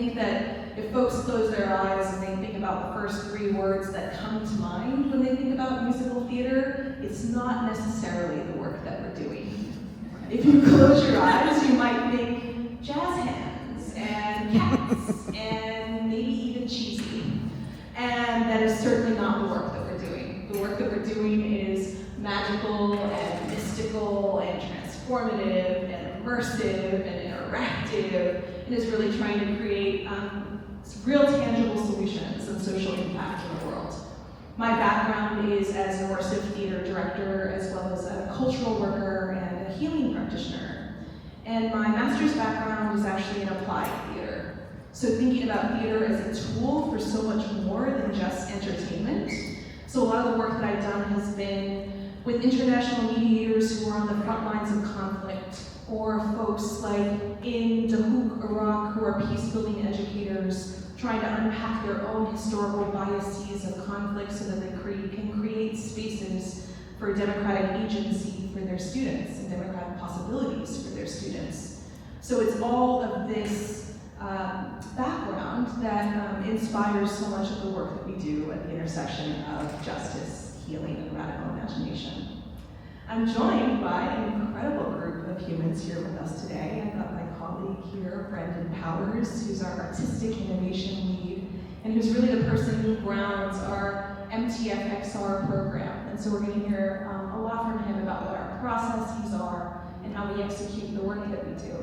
think that if folks close their eyes and they think about the first 3 words that come to mind when they think about musical theater, it's not necessarily the work that we're doing. If you close your eyes, you might think jazz hands and cats and maybe even cheesy. And that is certainly not the work that we're doing. The work that we're doing is magical and mystical and transformative and immersive and interactive, and is really trying to create real tangible solutions and social impact in the world. My background is as an immersive theater director, as well as a cultural worker and a healing practitioner. And my master's background is actually in applied theater. So thinking about theater as a tool for so much more than just entertainment. So a lot of the work that I've done has been with international mediators who are on the front lines of conflict, or folks like in Dahuk, Iraq, who are peace-building educators trying to unpack their own historical biases of conflict so that they can create spaces for democratic agency for their students and democratic possibilities for their students. So it's all of this background that inspires so much of the work that we do at the intersection of justice, healing, and radical imagination. I'm joined by an incredible group of humans here with us today. I've got my colleague here, Brendan Powers, who's our artistic innovation lead, and who's really the person who grounds our MTF XR program. And so we're going to hear a lot from him about what our processes are and how we execute the work that we do.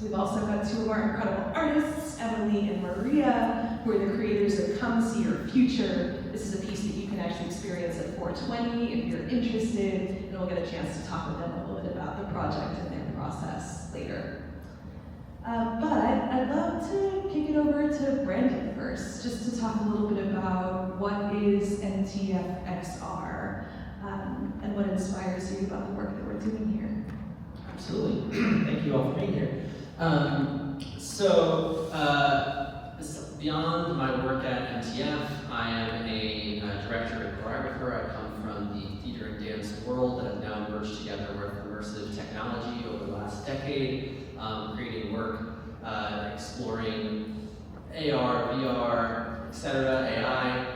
We've also got 2 of our incredible artists, EmmaLee and Maria, who are the creators of Come See Your Future. This is a piece that you can actually experience at 420 if you're interested, and we'll get a chance to talk with them a little bit about the project and their process later. But I'd love to kick it over to Brandon first, just to talk a little bit about what is MTF XR and what inspires you about the work that we're doing here. Absolutely. Thank you all for being here. Beyond my work at MTF, I am a director and choreographer. I come from the theater and dance world that have now merged together with immersive technology over the last decade, creating work, exploring AR, VR, etc., AI.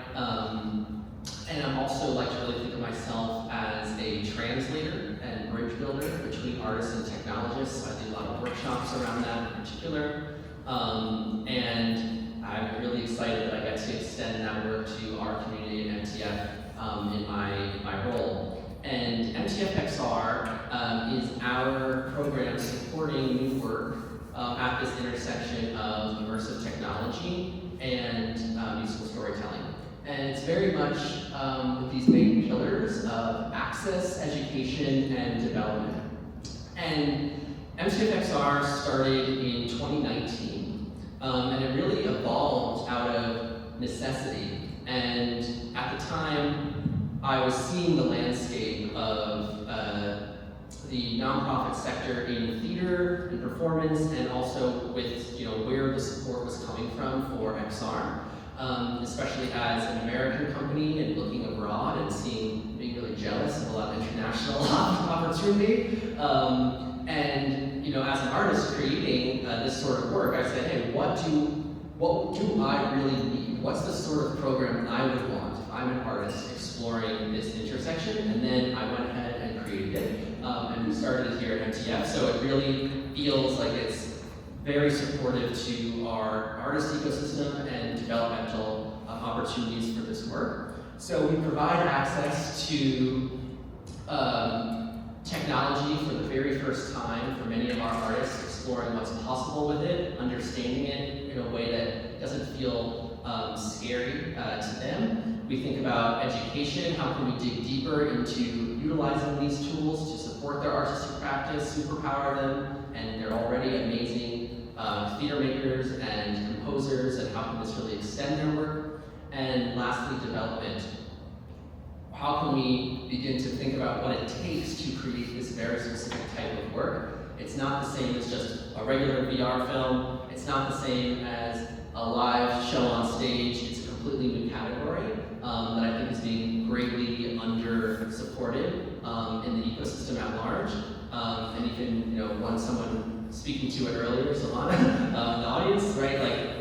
And I'm also like to really think of myself as a translator and bridge builder between artists and technologists. I do a lot of workshops around that in particular. And I'm really excited that I get to extend that work to our community at MTF in my role. And MTF XR is our program supporting new work at this intersection of immersive technology and musical storytelling. And it's very much with these main pillars of access, education, and development. And MTF XR started in 2019, and it really evolved out of necessity. And at the time, I was seeing the landscape of the nonprofit sector in theater and performance, and also with where the support was coming from for XR. Especially as an American company and looking abroad and being really jealous of a lot of international opportunity. And as an artist creating this sort of work, I said, hey, what do I really need? What's the sort of program I would want if I'm an artist exploring this intersection? And then I went ahead and created it. And we started it here at MTF, so it really feels like it's very supportive to our artist ecosystem and developmental opportunities for this work. So we provide access to technology for the very first time for many of our artists, exploring what's possible with it, understanding it in a way that doesn't feel scary to them. We think about education, how can we dig deeper into utilizing these tools to support their artistic practice, superpower them, and they're already amazing theater makers and composers, and how can this really extend their work? And lastly, development. How can we begin to think about what it takes to create this very specific type of work? It's not the same as just a regular VR film. It's not the same as a live show on stage. It's a completely new category that I think is being greatly under-supported in the ecosystem at large. And even, someone speaking to it earlier, Solana, the audience, right? Like,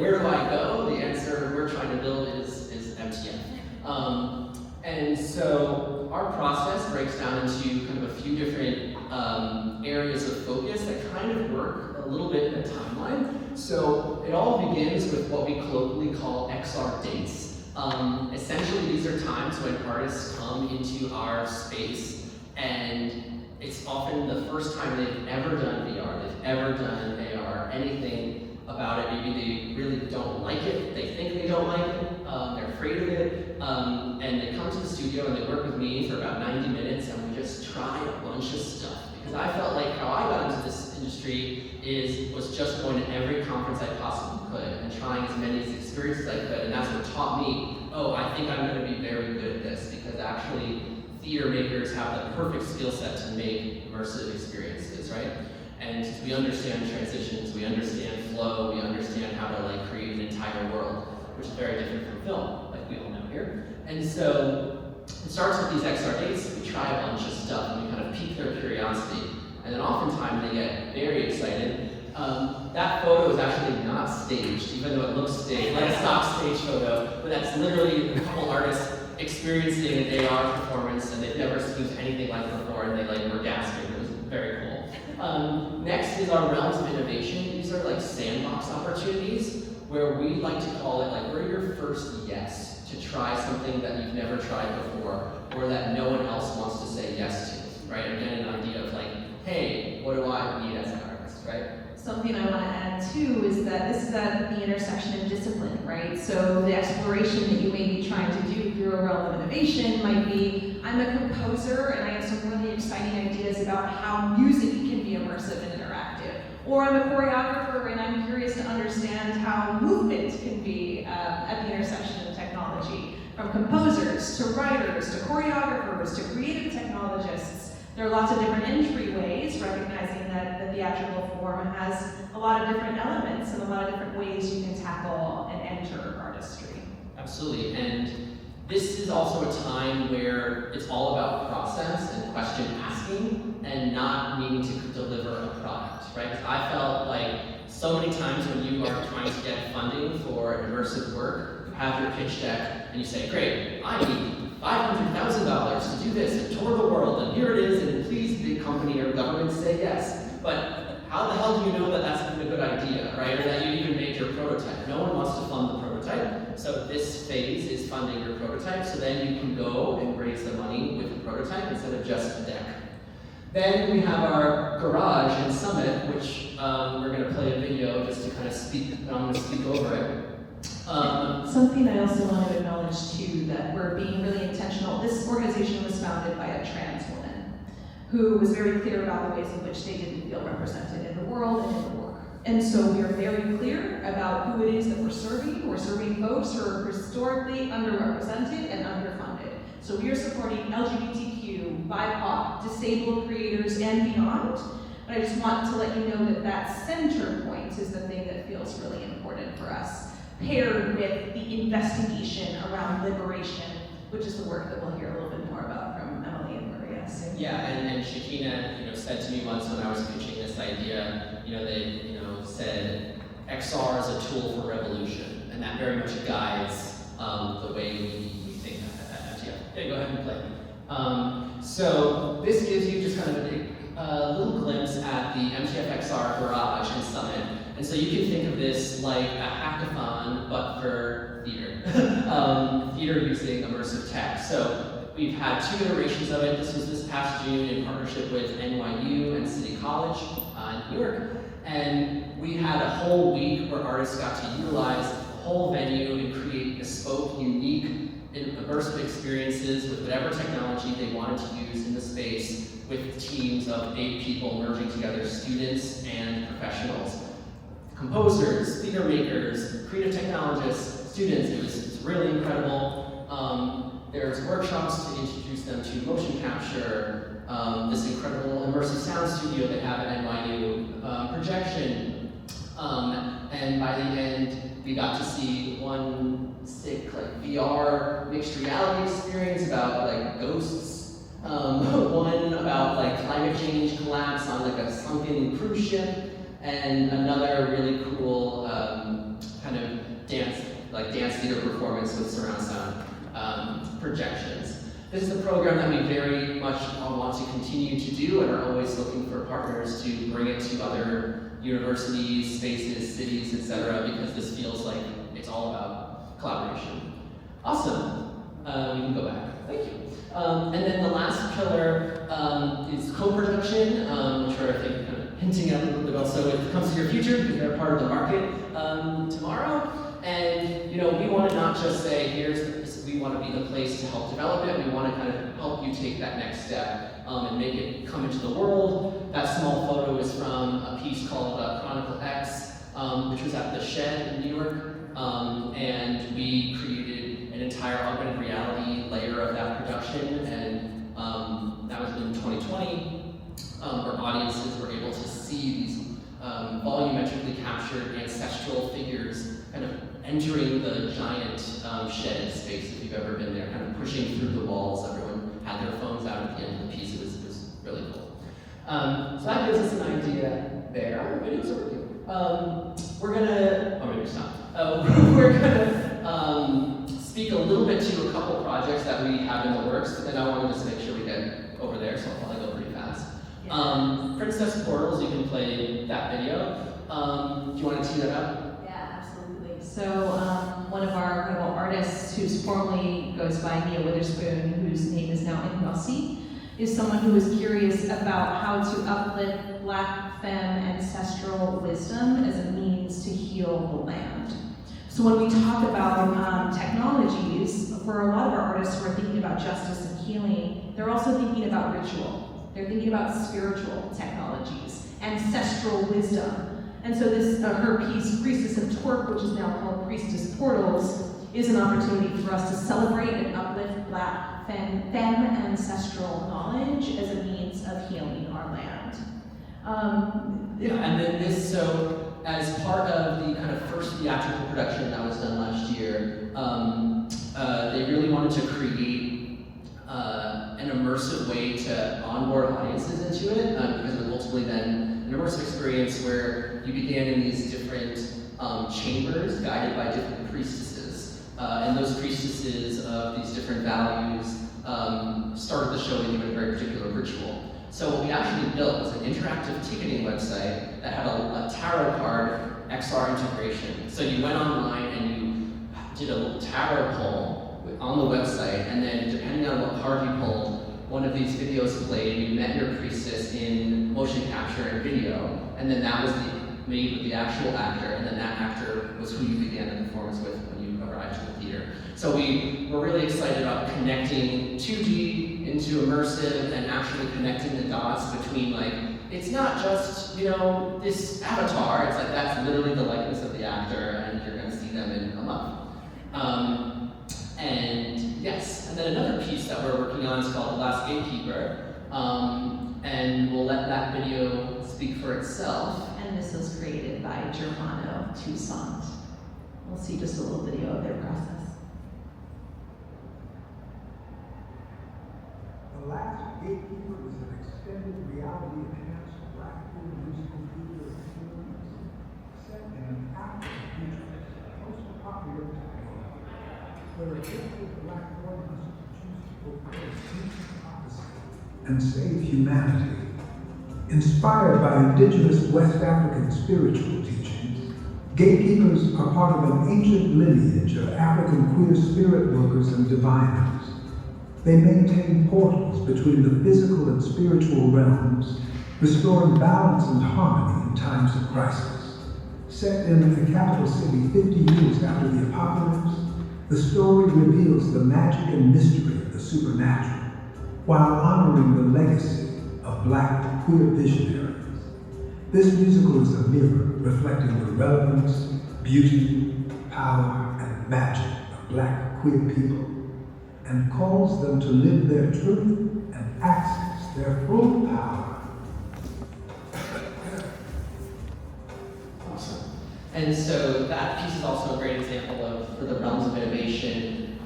breaks down into kind of a few different areas of focus that kind of work a little bit in a timeline. So it all begins with what we colloquially call XR dates. Essentially, these are times when artists come into our space, and it's often the first time they've ever done VR, they've ever done AR, anything about it. Maybe they really don't like it, they think they don't like it, they're afraid of it, and they come to the studio and they work with me for about 90 minutes, and we just try a bunch of stuff. Because I felt like how I got into this industry was just going to every conference I possibly could and trying as many experiences as I could, and that's what taught me, oh, I think I'm going to be very good at this, because actually theater makers have the perfect skill set to make immersive experiences, right? And we understand transitions, we understand flow, we understand how to like create an entire world, which is very different from film, like we all know here. And so it starts with these XR dates, we try a bunch of stuff, and we kind of pique their curiosity. And then oftentimes they get very excited. That photo is actually not staged, even though it looks staged, like a stock stage photo, but that's literally a couple artists experiencing an AR performance, and they've never experienced anything like it before, and they like were gasping. It was very cool. Next is our realms of innovation. These are like sandbox opportunities, where we like to call it like we're your first yes to try something that you've never tried before, or that no one else wants to say yes to, right? Again, an idea of like, hey, what do I need as an artist, right? Something I want to add too is that this is at the intersection of discipline, right? So the exploration that you may be trying to do through a realm of innovation might be, I'm a composer and I have some really exciting ideas about how music can be immersive and interactive. Or I'm a choreographer and I'm curious to understand how movement can be at the intersection of technology. From composers to writers to choreographers to creative technologists, there are lots of different entryways, recognizing that the theatrical form has a lot of different elements and a lot of different ways you can tackle and enter artistry. Absolutely, and this is also a time where it's all about process and question asking and not needing to deliver a product, right? Because I felt like so many times when you are trying to get funding for immersive work, you have your pitch deck and you say, great, I need $500,000 to do this and tour the world, and here it is, and please, big company or government, say yes. But how the hell do you know that that's even a good idea, right? Or that you even made your prototype? No one wants to fund the prototype, so this phase is funding your prototype, so then you can go and raise the money with the prototype instead of just a deck. Then we have our garage and summit, which we're going to play a video just to kind of speak, and I'm going to speak over it. Something I also want to acknowledge too, that we're being really intentional. This organization was founded by a trans woman who was very clear about the ways in which they didn't feel represented in the world and in the work. And so we are very clear about who it is that we're serving. We're serving folks who are historically underrepresented and underfunded. So we are supporting LGBTQ, BIPOC, disabled creators, and beyond. But I just want to let you know that that center point is the thing that feels really important for us, paired with the investigation around liberation, which is the work that we'll hear a little bit more about from EmmaLee and Maria soon. Yeah, and Shakina, said to me once when I was pitching this idea, they, said XR is a tool for revolution, and that very much guides the way we think at MTF. Okay, go ahead and play. So this gives you just kind of a little glimpse at the MTF XR Garage and Summit. And so you can think of this like a hackathon, but for theater. Theater using immersive tech. So we've had 2 iterations of it. This was this past June in partnership with NYU and City College in New York. And we had a whole week where artists got to utilize the whole venue and create bespoke, unique, immersive experiences with whatever technology they wanted to use in the space, with teams of 8 people merging together, students and professionals. Composers, theater makers, creative technologists, students. It was really incredible. There's workshops to introduce them to motion capture, this incredible immersive sound studio they have at NYU, projection, and by the end we got to see one sick VR mixed reality experience about like ghosts, one about like climate change collapse on like a sunken cruise ship, and another really cool kind of dance theater performance with surround sound projections. This is a program that we very much want to continue to do and are always looking for partners to bring it to other universities, spaces, cities, etc., because this feels like it's all about collaboration. Awesome. We can go back. Thank you. And then the last pillar is co-production, which are, I think, kind of hinting at a little bit also it comes to your future because they're part of the market tomorrow. And we want to not just say, we want to be the place to help develop it. We want to kind of help you take that next step and make it come into the world. That small photo is from a piece called Chronicle X, which was at the Shed in New York. And we created an entire augmented reality layer of that production, and that was in 2020, where audiences were able to see these volumetrically captured ancestral figures kind of entering the giant shed space, if you've ever been there, kind of pushing through the walls. Everyone had their phones out at the end of the piece. It was really cool. So that gives us an idea there. The videos are really we're gonna, oh, maybe stop. We're gonna speak a little bit to a couple projects that we have in the works, and I want to just make sure we get over there, so I'll probably go pretty fast. Yeah. Princess Portals, you can play that video. Do you want to tee that up? Yeah, absolutely. So one of our incredible artists who's formerly goes by Mia Witherspoon, whose name is now EmmaLee, is someone who is curious about how to uplift Black femme ancestral wisdom as a means to heal the land. So when we talk about technologies, for a lot of our artists who are thinking about justice and healing, they're also thinking about ritual. They're thinking about spiritual technologies, ancestral wisdom. And so this, her piece, Priestess of Torque, which is now called Priestess Portals, is an opportunity for us to celebrate and uplift Black femme ancestral knowledge as a means of healing our land. And then this, so as part of the kind of first theatrical production that was done last year, they really wanted to create an immersive way to onboard audiences into it, because it was ultimately then an immersive experience where you began in these different chambers guided by different priestesses. And those priestesses of these different values started the show with you in a very particular ritual. So what we actually built was an interactive ticketing website that had a tarot card XR integration. So you went online and you did a little tarot pull on the website, and then depending on what card you pulled, one of these videos played, and you met your priestess in motion capture and video, and then that was made with the actual actor, and then that actor was who you began the performance with when you arrived to the theater. So we were really excited about connecting 2D into immersive and actually connecting the dots between, like, it's not just, this avatar, it's like that's literally the likeness of the actor, and you're gonna see them in a month. And yes, and then another piece that we're working on is called The Last Gatekeeper, and we'll let that video speak for itself. And this was created by Germano Toussaint. We'll see just a little video of their process. The Last Gatekeeper is an extended reality-enhanced Black musical theater experience set in an African-futuristic, post-apocalyptic world, where a gifted Black boy must choose to fulfill a ancient prophecy and save humanity. Inspired by indigenous West African spiritual teachings, gatekeepers are part of an ancient lineage of African queer spirit workers and diviners. They maintain portals between the physical and spiritual realms, restoring balance and harmony in times of crisis. Set in the capital city 50 years after the apocalypse, the story reveals the magic and mystery of the supernatural, while honoring the legacy of Black queer visionaries. This musical is a mirror reflecting the relevance, beauty, power, and magic of Black queer people, and calls them to live their truth and access their full power. Awesome. And so that piece is also a great example of, for the realms of innovation,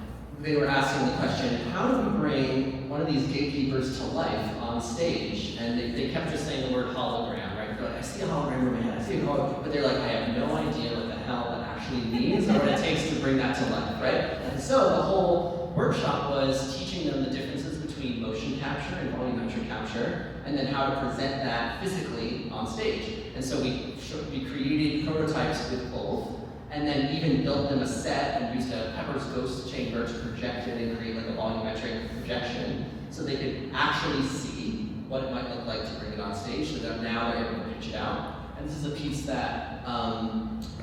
they were asking the question, how do we bring one of these gatekeepers to life on stage? And they kept just saying the word hologram, right? They're like, I see a hologram in my head, I see a hologram, but they're like, I have no idea what the hell that actually means or what it takes to bring that to life, right? And so the whole workshop was teaching them the difference between motion capture and volumetric capture, and then how to present that physically on stage. And so we created prototypes with both, and then even built them a set and used a Pepper's Ghost chamber to project it and create like a volumetric projection, so they could actually see what it might look like to bring it on stage, so that now they're able to pitch it out. And this is a piece that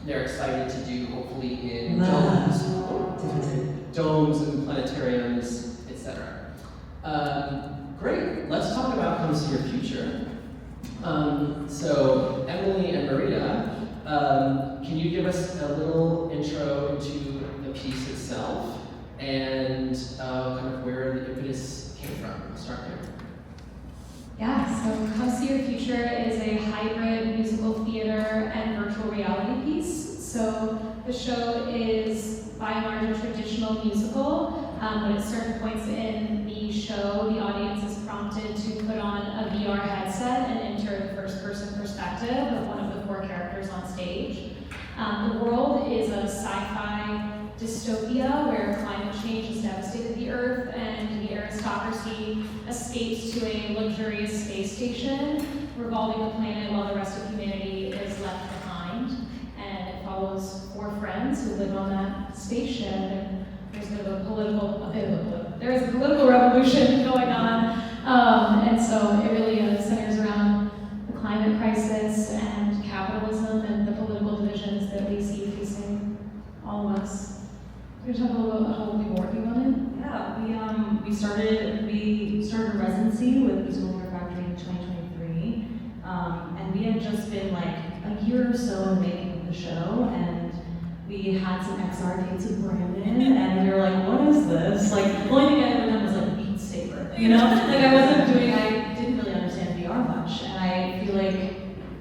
they're excited to do, hopefully in domes and planetariums, etc. Great, let's talk about Come See Your Future. So EmmaLee and Maria, can you give us a little intro into the piece itself and kind of where the impetus came from? We'll start there. Yeah, so Come See Your Future is a hybrid musical theater and virtual reality piece. So the show is by and large a traditional musical, but at certain points in the show, the audience is prompted to put on a VR headset and enter the first-person perspective of one of the 4 characters on stage. The world is a sci-fi dystopia where climate change has devastated the Earth and the aristocracy escapes to a luxurious space station revolving the planet while the rest of humanity is left behind. And it follows 4 friends who live on that spaceship, and there's a political revolution going on. And so it really centers around the climate crisis and capitalism and the political divisions that we see facing all of us. Can you talk a little about how we've been working on it? Yeah, we started a residency with Musical Theater Factory in 2023, and we had just been like a year or so in the making of the show, and we had some XR dates with Brandon, and we were like, what is this? Like, the only thing I ever done was like Beat Saber, you know? Like I didn't really understand VR much, and I feel like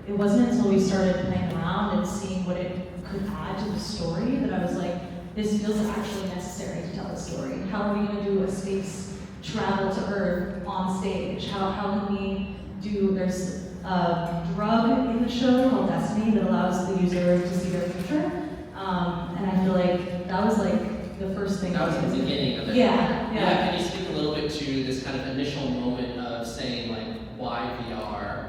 it wasn't until we started playing around and seeing what it could add to the story that I was like, this feels actually necessary to tell a story. How are we going to do a space travel to Earth on stage? How can we do, there's a drug in the show called Destiny that allows the user to see their future. And I feel like that was like the first thing. That was the beginning of it. Yeah. Can you speak a little bit to this kind of initial moment of saying like, why VR?